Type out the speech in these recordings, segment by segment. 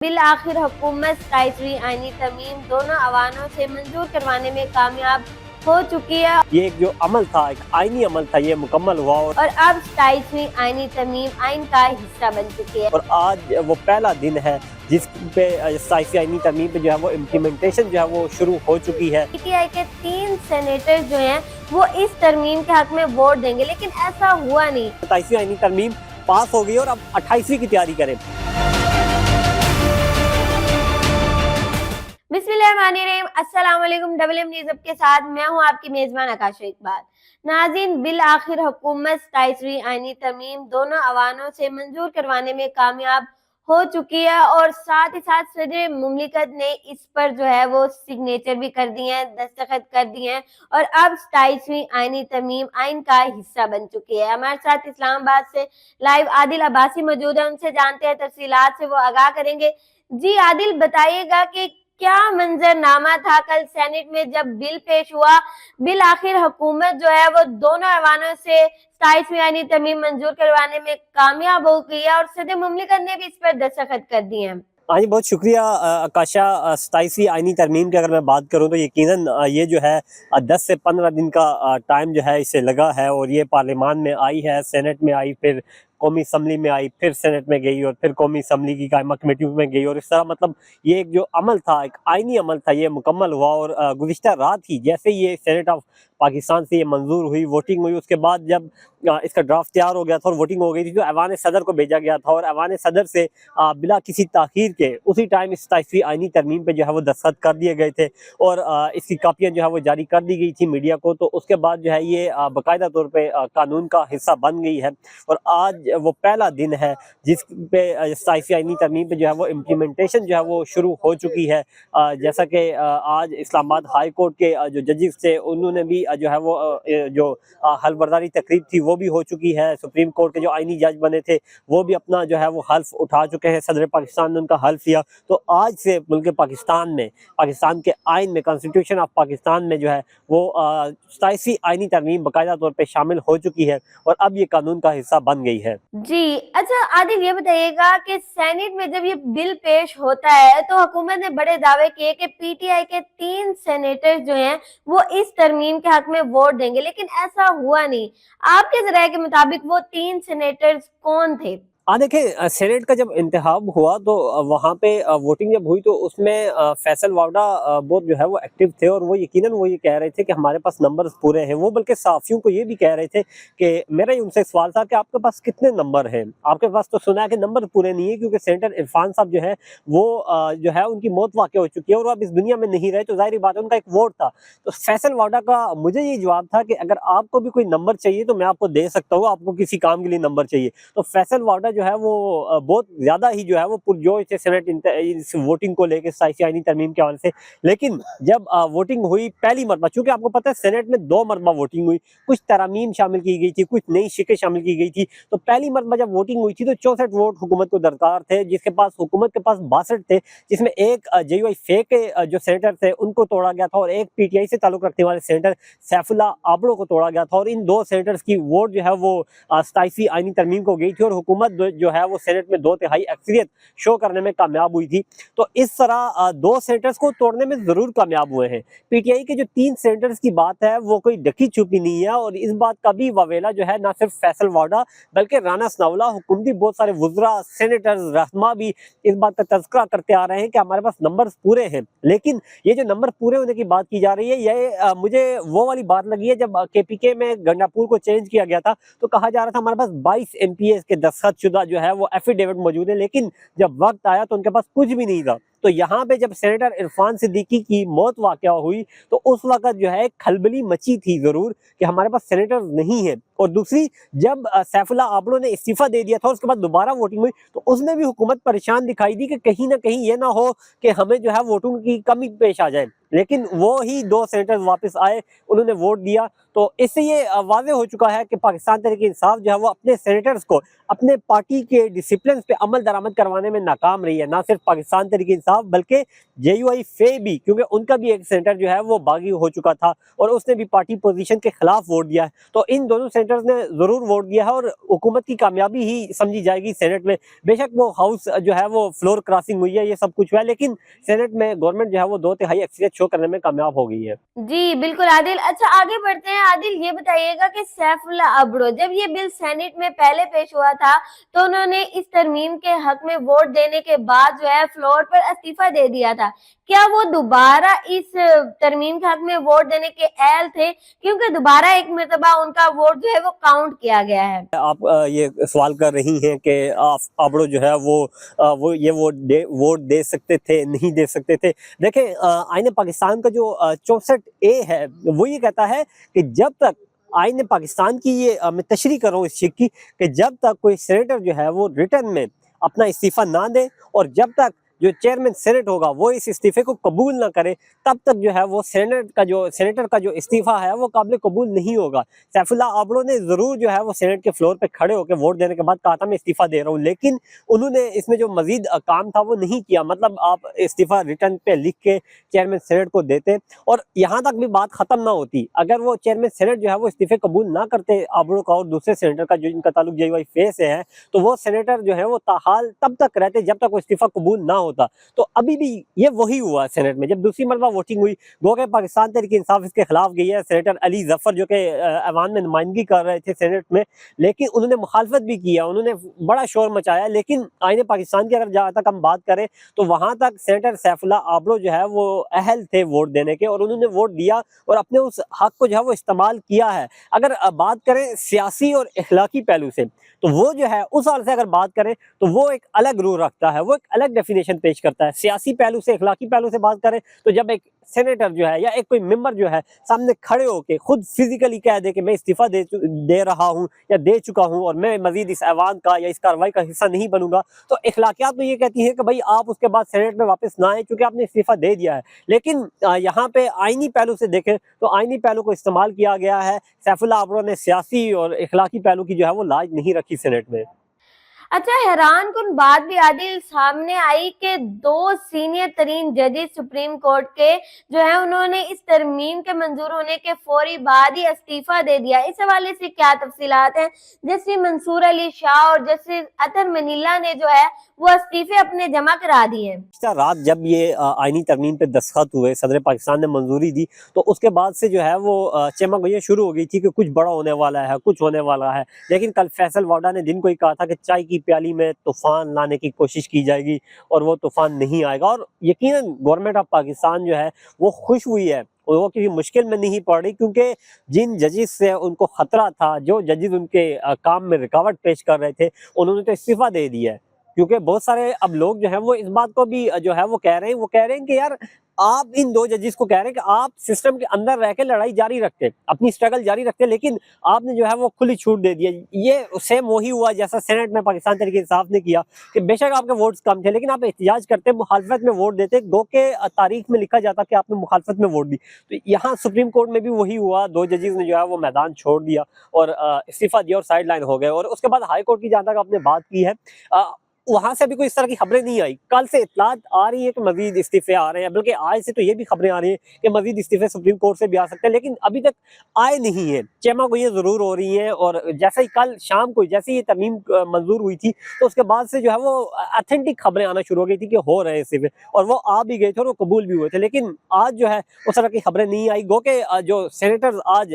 Bill आखिर हुकूमत 27वीं आईनी तरमीम दोनों अवानों से मंजूर करवाने में कामयाब हो चुकी है। ये एक जो अमल था, एक आईनी अमल था, ये मुकम्मल हुआ और अब 27वीं आईनी तरमीम आइन का हिस्सा बन चुकी है। और आज वो पहला दिन है जिस पे 27वीं आईनी तरमीम पे जो है वो इम्प्लीमेंटेशन जो है वो शुरू हो चुकी है। PTI के 3 सेनेटर जो हैं वो इस तरमीम के हक में वोट देंगे, लेकिन ऐसा हुआ नहीं। 27वीं आईनी तरमीम पास हो गई और अब 28वीं की तैयारी करें। बिस्मिल्लाहिर्रहमानिर्रहीम, अस्सलाम वालेकुम। डबल एम न्यूज़ के साथ मैं हूं आपकी मेजबान आकाशा इकबाल। नाज़रीन, बिल आखिर हुकूमत 27वीं आईनी तरमीम दोनों अवानों से मंजूर करवाने में कामयाब हो चुकी है और साथ ही साथ सदर मुमलिकत ने इस पर जो है वो सिग्नेचर भी कर दिए हैं, दस्तखत कर दिए हैं और अब 27वीं आईनी तरमीम आइन का हिस्सा बन चुकी है। हमारे साथ इस्लामाबाद से लाइव आदिल अब्बासी मौजूद है, उनसे जानते हैं तफसीलात से, वो आगाह करेंगे। जी आदिल, बताइएगा कि क्या मंजरनामा था कल सेनेट में जब बिल पेश हुआ। बिल आखिर हुकूमत जो है वो दोनों ऐवानों से 27वीं आईनी तरमीम मंजूर करवाने में कामयाब हो गई है और सदर मुमलिकत ने भी इस पर दस्तखत कर दिए हैं। हाँ जी, बहुत शुक्रिया आकाशा। 27वीं आईनी तरमीम की अगर मैं बात करूँ तो यकीनन ये जो है 10 से 15 दिन का टाइम जो है इसे लगा है और ये पार्लियामान में आई है, सेनेट में आई, फिर कौमी असम्बली में आई, फिर सेनेट में गई और फिर कौमी असम्बली की कायमा कमेटी में गई और इस तरह मतलब ये एक जो अमल था, एक आईनी अमल था, ये मुकम्मल हुआ। और गुज़िश्ता रात ही जैसे ये सेनेट ऑफ पाकिस्तान से ये मंजूर हुई, वोटिंग हुई, उसके बाद जब इसका ड्राफ्ट तैयार हो गया था और वोटिंग हो गई थी तो ऐवान सदर को भेजा गया था और ऐवान सदर से बिला किसी ताखीर के उसी टाइम इस 27वीं आईनी तरमीम पे जो है वो दस्तखत कर दिए गए थे और इसकी कापियाँ जो है वो जारी कर दी गई थी मीडिया को। तो उसके बाद जो है ये बाकायदा तौर पे कानून का हिस्सा बन गई है और आज वो पहला दिन है जिस पे 27वीं आईनी तरमीम पे जो है वो इम्प्लीमेंटेशन जो है वो शुरू हो चुकी है। जैसा कि आज इस्लामाबाद हाई कोर्ट के जो जजेस थे उन्होंने भी जो है वो जो हलफबर्दारी तकरीब थी वो भी हो चुकी है। सुप्रीम कोर्ट के जो आईनी जज बने थे वो भी अपना जो है वो हल्फ उठा चुके हैं, सदर पाकिस्तान ने उनका हल्फ लिया। तो आज से मुल्क पाकिस्तान में, पाकिस्तान के आइन में, कॉन्स्टिट्यूशन ऑफ पाकिस्तान में जो है वो 27वीं आईनी तरमीम बाकायदा तौर पे शामिल हो चुकी है और अब ये कानून का हिस्सा बन गई है। जी अच्छा आदिल, ये बताइएगा कि सेनेट में जब ये बिल पेश होता है तो हुकूमत ने बड़े दावे किए कि PTI के 3 सेनेटर जो हैं वो इस तरमीम के हक में वोट देंगे, लेकिन ऐसा हुआ नहीं। आपके ज़राए के मुताबिक वो 3 सेनेटर्स कौन थे? देखिए, सेनेट का जब इंतखाब हुआ तो वहाँ पे वोटिंग जब हुई तो उसमें फैसल वावडा बहुत जो है वो एक्टिव थे और वो यकीनन वो ये कह रहे थे कि हमारे पास नंबर्स पूरे हैं। वो बल्कि साफियों को ये भी कह रहे थे कि मेरा ही उनसे सवाल था कि आपके पास कितने नंबर हैं। आपके पास तो सुना है कि नंबर पूरे नहीं है क्योंकि सेनेटर इरफान साहब जो है वो जो है उनकी मौत वाक़ हो चुकी है और वो अब इस दुनिया में नहीं रहे, तो ज़ाहिर बात है उनका एक वोट था। तो फैसल वावडा का मुझे ये जवाब था कि अगर आपको भी कोई नंबर चाहिए तो मैं आपको दे सकता हूँ, आपको किसी काम के लिए नंबर चाहिए। तो फैसल वावडा जो है वो बहुत ज्यादा ही जो है वो पुरजोश थे सेनेट इस वोटिंग को लेकर 27वीं आईनी तरमीम के हवाले से। लेकिन जब वोटिंग हुई पहली मरतबा, चूंकि आपको पता है सेनेट में 2 मरतबा वोटिंग हुई, कुछ तरमीम शामिल की गई थी, कुछ नई शिकें शामिल की गई थी। तो पहली मरतबा जब वोटिंग हुई थी तो 64 वोट हुकूमत को दरकार थे, जिसके पास हुकूमत के पास 62 थे, जिसमें एक JUI फे के जो सेनेटर थे उनको तोड़ा गया था और एक PTI से ताल्लुक रखने वाले सेनेटर सैफुल्लाह आबड़ो को तोड़ा गया था और इन 2 सेनेटर्स की वोट जो है वो 27वीं आईनी तरमीम को गई थी और हुकूमत जो है वो सेनेट में 2/3 अक्सरियत शो करने में कामयाब हुई थी। तो इस तरह 2 सेनेटर्स को तोड़ने में जरूर कामयाब हुए हैं। PTI के जो 3 सेनेटर्स की बात है वो कोई ढकी छुपी नहीं है और इस बात का भी वावेला जो है ना सिर्फ फैसल वावडा बल्कि राना सनाउल्लाह, हुकूमती बहुत सारे वुज़रा, सेनेटर्स, रहनुमा भी इस बात का तज़किरा करते आ रहे हैं कि हमारे पास नंबर पूरे हैं। लेकिन ये जो नंबर पूरे होने की बात की जा रही है ये मुझे वो वाली बात लगी है जब KPK में गंडापुर को चेंज किया गया था तो कहा जा रहा था हमारे पास 22 MPs के दस्तखत शुदा जो है वो एफिडेविट मौजूद है, लेकिन जब वक्त आया तो उनके पास कुछ भी नहीं था। तो यहाँ पे जब सेनेटर इरफान सिद्दीकी की मौत वाक़या हुई तो उस वक्त जो है खलबली मची थी जरूर कि हमारे पास सेनेटर नहीं है। और दूसरी, जब सैफुल्लाह आबड़ो ने इस्तीफा दे दिया था उसके बाद दोबारा वोटिंग हुई तो उसमें भी हुकूमत परेशान दिखाई दी कि कहीं ना कहीं ये ना हो कि हमें जो है वोटों की कमी पेश आ जाए। لیکن وہ ہی 2 سینیٹرز واپس آئے, انہوں نے ووٹ دیا. تو اس سے یہ واضح ہو چکا ہے کہ پاکستان تحریک انصاف جو ہے وہ اپنے سینیٹرز کو اپنے پارٹی کے ڈسپلنز پہ عمل درآمد کروانے میں ناکام رہی ہے. نہ صرف پاکستان تحریک انصاف بلکہ جے یو آئی فے بھی, کیونکہ ان کا بھی ایک سینیٹر جو ہے وہ باغی ہو چکا تھا اور اس نے بھی پارٹی پوزیشن کے خلاف ووٹ دیا ہے. تو ان دونوں سینیٹرز نے ضرور ووٹ دیا ہے اور حکومت کی کامیابی ہی سمجھی جائے گی سینٹ میں. بے شک وہ ہاؤس جو ہے وہ فلور کراسنگ ہوئی ہے, یہ سب کچھ ہوا ہے, لیکن سینٹ میں گورنمنٹ جو ہے وہ 2/3 اکثریت شو کرنے میں کامیاب ہو گئی ہے. جی بالکل عادل. اچھا آگے بڑھتے ہیں. عادل یہ بتائیے گا کہ سیف اللہ ابرو جب یہ بل سینٹ میں پہلے پیش ہوا تھا تو انہوں نے اس ترمیم کے حق میں ووٹ دینے کے بعد جو ہے فلور پر استعفیٰ دے دیا تھا. کیا وہ دوبارہ اس ترمیم کے حق میں ووٹ دینے کے اہل تھے, کیونکہ دوبارہ ایک مرتبہ ان کا ووٹ جو ہے وہ کاؤنٹ کیا گیا ہے؟ آپ یہ سوال کر رہی ہیں کہ آبڑو جو ہے وہ یہ ووٹ دے سکتے تھے, نہیں دے سکتے تھے. دیکھیں آئین پاکستان کا جو 64A ہے وہ یہ کہتا ہے کہ جب تک آئین پاکستان کی یہ میں تشریح کر رہا ہوں اس چیز کی کہ جب تک کوئی سینیٹر جو ہے وہ ریٹرن میں اپنا استعفیٰ نہ دے اور جب تک جو چیئرمین سینٹ ہوگا وہ اس استعفے کو قبول نہ کرے تب تک جو ہے وہ سینیٹر کا جو استعفیٰ ہے وہ قابل قبول نہیں ہوگا. سیف اللہ آبڑو نے ضرور جو ہے وہ سینٹ کے فلور پہ کھڑے ہو کے ووٹ دینے کے بعد کہا تھا میں استعفیٰ دے رہا ہوں, لیکن انہوں نے اس میں جو مزید کام تھا وہ نہیں کیا. مطلب آپ استعفیٰ ریٹرن پہ لکھ کے چیئرمین سینٹ کو دیتے اور یہاں تک بھی بات ختم نہ ہوتی. اگر وہ چیئرمین سینٹ جو ہے وہ استعفے قبول نہ کرتے آبڑو کا اور دوسرے سینیٹر کا جن کا تعلق جے یو آئی فے سے ہے, تو وہ سینیٹر جو ہے وہ تاحال تب تک رہتے جب تک وہ استعفیٰ قبول نہ ہوتا. تو ابھی بھی یہ وہی ہوا سینٹ میں. جب دوسری مرتبہ ووٹنگ ہوئی گو کہ پاکستان تحریک انصاف اس کے خلاف گئی ہے. سینیٹر علی ظفر جو کہ ایوان میں نمائندگی کر رہے تھے سینٹ میں, لیکن انہوں نے مخالفت بھی کیا, انہوں نے بڑا شور مچایا. لیکن آئین پاکستان کی اگر جہاں تک ہم بات کریں تو وہاں تک سینیٹر سیف اللہ آبڑو جو ہے وہ اہل تھے ووٹ دینے کے اور انہوں نے ووٹ دیا اور اپنے اس حق کو جو ہے وہ استعمال کیا ہے. اگر بات کریں سیاسی اور اخلاقی پہلو سے تو وہ جو ہے اس حال سے اگر بات کریں تو وہ ایک الگ روح رکھتا ہے, وہ ایک الگ ڈیفینیشن پیش کرتا ہے. سیاسی پہلو سے اخلاقی پہلو سے بات کریں تو جب ایک سینیٹر جو ہے یا ایک کوئی ممبر جو ہے سامنے کھڑے ہو کے خود فزیکلی کہہ دے کہ میں استعفیٰ دے رہا ہوں یا دے چکا ہوں اور میں مزید اس ایوان کا یا اس کارروائی کا حصہ نہیں بنوں گا, تو اخلاقیات میں یہ کہتی ہیں کہ بھائی آپ اس کے بعد سینٹ میں واپس نہ آئیں کیونکہ آپ نے استعفیٰ دے دیا ہے. لیکن یہاں پہ آئینی پہلو سے دیکھیں تو آئینی پہلو کو استعمال کیا گیا ہے. سیف اللہ آبڑو نے سیاسی اور اخلاقی پہلو کی جو ہے وہ لاج نہیں رکھی سینٹ میں. اچھا حیران کن بات بھی عادل سامنے آئی کہ 2 سینئر ترین ججز سپریم کورٹ کے جو ہے انہوں نے اس ترمیم کے منظور ہونے کے فوری بعد ہی استعفیٰ دے دیا. اس حوالے سے کیا تفصیلات ہیں؟ جسٹس منصور علی شاہ اور جسٹس اطہر منیلا نے جو ہے وہ استعفے اپنے جمع کرا دیے. رات جب یہ آئینی ترمیم پہ دستخط ہوئے, صدر پاکستان نے منظوری دی, تو اس کے بعد سے جو ہے وہ چمک یہ شروع ہو گئی تھی کہ کچھ بڑا ہونے والا ہے, کچھ ہونے والا ہے. لیکن کل فیصل واڈا نے دن کو ہی کہا تھا کہ چائے کی پیالی میں طوفان لانے کی کوشش کی جائے گی اور وہ طوفان نہیں آئے گا. اور یقیناً گورنمنٹ آف پاکستان جو ہے وہ خوش ہوئی ہے, وہ کسی مشکل میں نہیں پڑ رہی, کیونکہ جن ججز سے ان کو خطرہ تھا, جو ججز ان کے کام میں رکاوٹ پیش کر رہے تھے, انہوں نے تو استعفیٰ دے دیا ہے. کیونکہ بہت سارے اب لوگ جو ہیں وہ اس بات کو بھی جو ہے وہ کہہ رہے ہیں کہ یار آپ ان 2 ججز کو کہہ رہے ہیں کہ آپ سسٹم کے اندر رہ کے لڑائی جاری رکھتے, اپنی سٹرگل جاری رکھتے, لیکن آپ نے جو ہے وہ کھلی چھوٹ دے دیا. یہ سیم وہی ہوا جیسا سینٹ میں پاکستان تحریک انصاف نے کیا کہ بے شک آپ کے ووٹس کم تھے لیکن آپ احتجاج کرتے, مخالفت میں ووٹ دیتے, گو کہ تاریخ میں لکھا جاتا کہ آپ نے مخالفت میں ووٹ دی. تو یہاں سپریم کورٹ میں بھی وہی ہوا, 2 ججز نے جو ہے وہ میدان چھوڑ دیا اور استعفیٰ دیا اور سائیڈ لائن ہو گئے. اور اس کے بعد ہائی کورٹ کی جہاں تک آپ نے بات کی ہے, وہاں سے بھی کوئی اس طرح کی خبریں نہیں آئی. کل سے اطلاعات آ رہی ہے کہ مزید استعفے آ رہے ہیں, بلکہ آج سے تو یہ بھی خبریں آ رہی ہیں کہ مزید استعفے سپریم کورٹ سے بھی آ سکتے ہیں, لیکن ابھی تک آئے نہیں ہیں. چیما کو یہ ضرور ہو رہی ہیں, اور جیسے ہی کل شام کو جیسے یہ ترمیم منظور ہوئی تھی تو اس کے بعد سے جو ہے وہ اتھینٹک خبریں آنا شروع ہو گئی تھی کہ ہو رہے ہیں استعفے, اور وہ آ بھی گئے تھے اور وہ قبول بھی ہوئے تھے. لیکن آج جو ہے اس طرح کی خبریں نہیں آئی. گو کہ جو سینیٹرز آج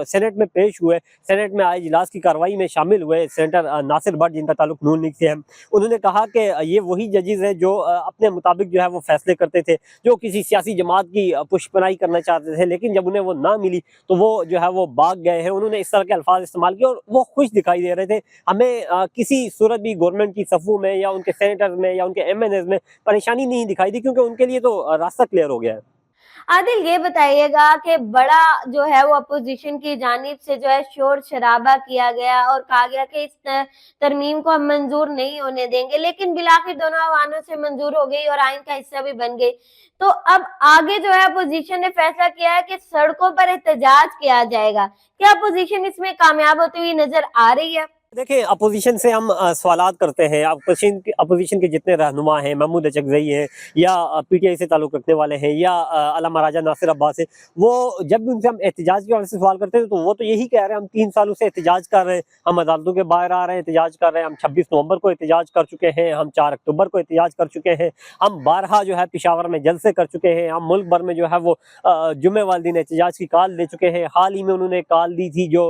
سینٹ میں پیش ہوئے, سینٹ میں آج اجلاس کی کارروائی میں شامل ہوئے, سینیٹر ناصر بٹ جن کا تعلق نون لیگ سے ہے, انہوں نے کہا کہ یہ وہی ججز ہیں جو اپنے مطابق جو ہے وہ فیصلے کرتے تھے, جو کسی سیاسی جماعت کی پشپنائی کرنا چاہتے تھے, لیکن جب انہیں وہ نہ ملی تو وہ جو ہے وہ بھاگ گئے ہیں. انہوں نے اس طرح کے الفاظ استعمال کیے اور وہ خوش دکھائی دے رہے تھے. ہمیں کسی صورت بھی گورنمنٹ کی صفوں میں یا ان کے سینیٹرز میں یا ان کے ایم این ایز میں پریشانی نہیں دکھائی دی, کیونکہ ان کے لیے تو راستہ کلیئر ہو گیا ہے. आदिल ये बताइएगा कि बड़ा जो है वो अपोजिशन की जानिब से जो है शोर शराबा किया गया और कहा गया कि इस तरमीम को हम मंजूर नहीं होने देंगे, लेकिन बिलाखिर दोनों अवानों से मंजूर हो गई और आइन का हिस्सा भी बन गई। तो अब आगे जो है अपोजिशन ने फैसला किया है कि सड़कों पर एहतजाज किया जाएगा। क्या अपोजिशन इसमें कामयाब होती हुई नजर आ रही है? देखिए, अपोजिशन से हम सवालात करते हैं। अपोजिशन के जितने रहनुमा हैं, महमूद अचकज़ई हैं या पीटीआई से ताल्लुक़ रखने वाले हैं या अल्लामा राजा नासिर अब्बास हैं, वो जब भी उनसे हम एहतजाज के हवाले से सवाल करते हैं तो वो तो यही कह रहे हैं हम 3 सालों से एहतजाज कर रहे हैं, हम अदालतों के बाहर आ रहे हैं, एहतजाज कर रहे हैं, हम 26 नवंबर को एहतजाज कर चुके हैं, हम 4 अक्टूबर को एहतजाज कर चुके हैं, हम बारहा जो है पेशावर में जलसे कर चुके हैं, हम मुल्क भर में जो है वो जुम्मे वाले दिन एहतजाज की कॉल दे चुके हैं। हाल ही में उन्होंने कॉल दी थी जो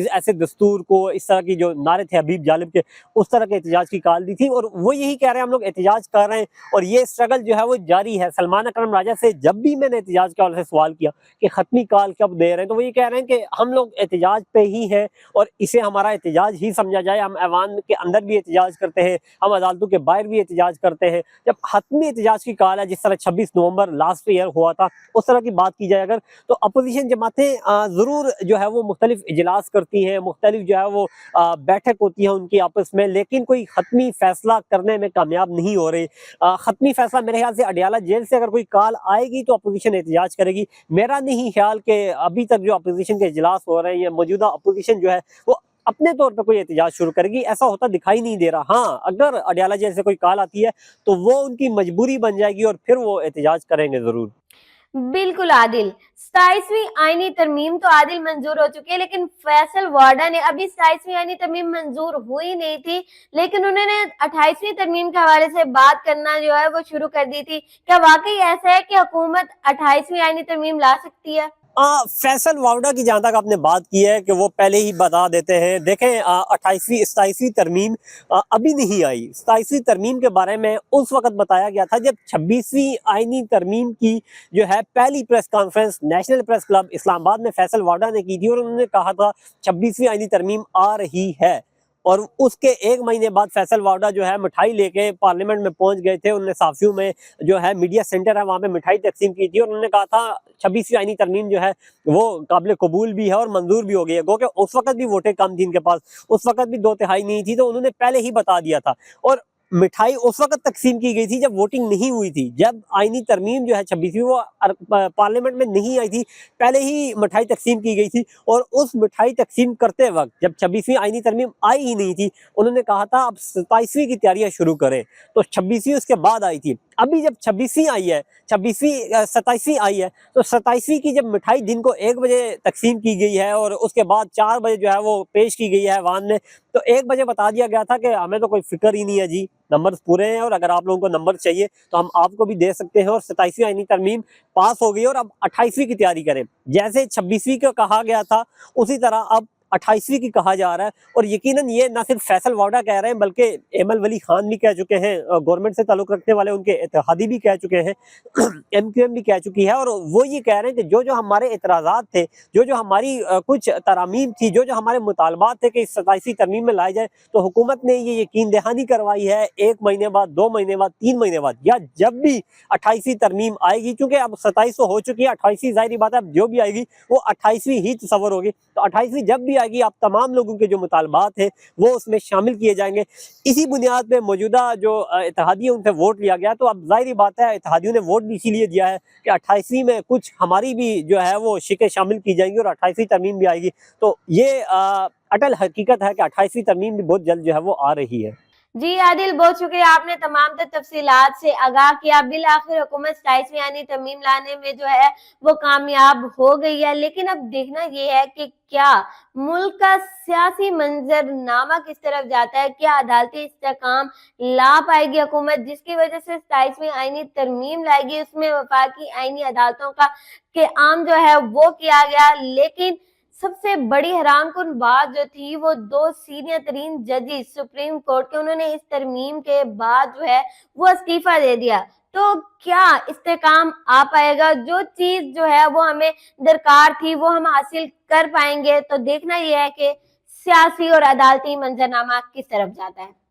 ऐसे दस्तूर को, इस तरह की जो नारे थे हबीब जालिब के, उस तरह के एहतजाज की कॉल दी थी और वो यही कह रहे हैं हम लोग एहतजाज कर रहे हैं और ये स्ट्रगल जो है वो जारी है। सलमान अकरम राजा से जब भी मैंने एहतजाज के हवाले से सवाल किया कि खत्मी कॉल कब दे रहे हैं, तो वो ये कह रहे हैं कि हम लोग एहतजाज पे ही हैं और इसे हमारा एहतजाज ही समझा जाए। हम ऐवान के अंदर भी एहतजाज करते हैं, हम अदालतों के बाहर भी एहतजाज करते हैं। जब हतमी एहतजाज की कॉल है, जिस तरह 26 नवंबर लास्ट ईयर हुआ था, उस तरह की बात की जाए अगर, तो अपोजिशन जमातें ज़रूर जो है वो मुख्तलिफ इजलास करती हैं, मुख्तलिफ जो है वो बैठक होती है उनकी आपस में, लेकिन कोई खत्मी फैसला करने में कामयाब नहीं हो रही। खत्मी फैसला मेरे ख्याल से अडियाला जेल से अगर कोई कॉल आएगी तो अपोजिशन एहतजाज करेगी। मेरा नहीं ख्याल कि अभी तक जो अपोजिशन के इजलास हो रहे हैं, मौजूदा अपोजिशन जो है वो अपने तौर पर कोई एहतजाज शुरू करेगी, ऐसा होता दिखाई नहीं दे रहा। हाँ, अगर अडियाला जेल से कोई कॉल आती है तो वो उनकी मजबूरी बन जाएगी और फिर वो एहतजाज करेंगे जरूर। बिल्कुल आदिल, 27वीं आईनी तरमीम तो आदिल मंजूर हो चुकी है, लेकिन फैसल वाडा ने अभी 27वीं आईनी तरमीम मंजूर हुई नहीं थी, लेकिन उन्होंने 28वीं तरमीम के हवाले से बात करना जो है वो शुरू कर दी थी। क्या वाकई ऐसा है कि हुकूमत 28वीं आईनी तरमीम ला सकती है? फैसल वावड़ा की जहाँ तक आपने बात की है कि वो पहले ही बता देते हैं। देखें, 27वीं तरमीम अभी नहीं आई। 27वीं तरमीम के बारे में उस वक्त बताया गया था जब 26वीं आईनी तरमीम की जो है पहली press conference national press club Islamabad में फैसल वावड़ा ने की थी और उन्होंने कहा था 26वीं आईनी तरमीम आ रही है। और उसके 1 महीने बाद फैसल वावड़ा जो है मिठाई लेके पार्लियामेंट में पहुंच गए थे। उन्होंने साफियों में जो है मीडिया सेंटर है वहाँ पे मिठाई तकसीम की थी और उन्होंने कहा था 26वीं आईनी तरमीम जो है वो काबिल कबूल भी है और मंजूर भी हो गई है। गो कि उस वक्त भी वोटें कम थी इनके पास, उस वक्त भी 2/3 नहीं थी, तो उन्होंने पहले ही बता दिया था। और मिठाई उस वक्त तकसीम की गई थी जब वोटिंग नहीं हुई थी, जब आईनी तरमीम जो है 26वीं वो पार्लियामेंट में नहीं आई थी, पहले ही मिठाई तकसीम की गई थी। और उस मिठाई तकसीम करते वक्त जब 26वीं आईनी तरमीम आई ही नहीं थी, उन्होंने कहा था अब 27वीं की तैयारियां शुरू करें, तो 26वीं उसके बाद आई थी। अभी जब 26वीं आई है, 27वीं आई है, तो 27वीं की जब मिठाई दिन को 1 बजे तकसीम की गई है और उसके बाद 4 बजे जो है वो पेश की गई है ऐवान में, तो 1 बजे बता दिया गया था कि हमें तो कोई फिक्र ही नहीं है जी, नंबर्स पूरे हैं और अगर आप लोगों को नंबर चाहिए तो हम आपको भी दे सकते हैं। और 27वीं आईनी तरमीम पास हो गई और अब 28वीं की तैयारी करें। जैसे 26वीं को कहा गया था उसी तरह अब 28वीं की कहा जा रहा है। और यकीनन ये ना सिर्फ फैसल वावड़ा कह रहे हैं बल्कि एमएल वली खान भी कह चुके हैं, गवर्नमेंट से ताल्लुक रखने वाले उनके इत्तेहादी भी कह चुके हैं, एमक्यूएम भी कह चुकी है। और वो ये कह रहे हैं कि जो जो हमारे एतराज़ात थे, जो जो हमारी कुछ तरामीम थी, जो जो हमारे मुतालबात थे कि 27वीं तरमीम में लाए जाए, तो हुकूमत ने ये यकीन दहानी करवाई है 1 महीने बाद, 2 महीने बाद, 3 महीने बाद या जब भी 28वीं तरमीम आएगी, क्योंकि अब 27 तो हो चुकी है, 28वीं ज़ाहिर बात है अब जो भी आएगी वो 28वीं ही तस्वर होगी। तो 28वीं जब भी आएगी आप तमाम लोगों के जो मुतालबात हैं वो उसमें शामिल किए जाएंगे। इसी बुनियाद पे मौजूदा जो इत्तेहादी उनसे वोट लिया गया, तो अब जाहिर बात है इत्तेहादियों ने वोट भी इसीलिए दिया है कि 28वीं में कुछ हमारी भी जो है वो शिकें शामिल की जाएंगी और 28वीं तरमीम भी आएगी। तो ये अटल हकीकत है कि 28वीं तरमीम भी बहुत जल्द जो है वो आ रही है। जी आदिल, बहुत शुक्रिया, आपने तमाम तफसीलात से आगाह किया। बिल आखिर हुकूमत 27वीं यानी तरमीम लाने में जो है वो कामयाब हो गई है, लेकिन अब देखना ये है कि क्या मुल्क का सियासी मंजरनामा किस तरफ जाता है, क्या अदालती इस्तेकाम ला पाएगी हुकूमत, जिसकी वजह से 27वीं आईनी तरमीम लाएगी, उसमें वफाकी आईनी अदालतों का के आम जो है वो किया गया। लेकिन सबसे बड़ी हैरानकुन बात जो थी वो 2 सीनियर तरीन जजेस सुप्रीम कोर्ट के, उन्होंने इस तरमीम के बाद जो है वो इस्तीफा दे दिया। तो क्या इस्तेकाम आ पाएगा, जो चीज जो है वो हमें दरकार थी वो हम हासिल कर पाएंगे? तो देखना यह है कि सियासी और अदालती मंजरनामा किस तरफ जाता है।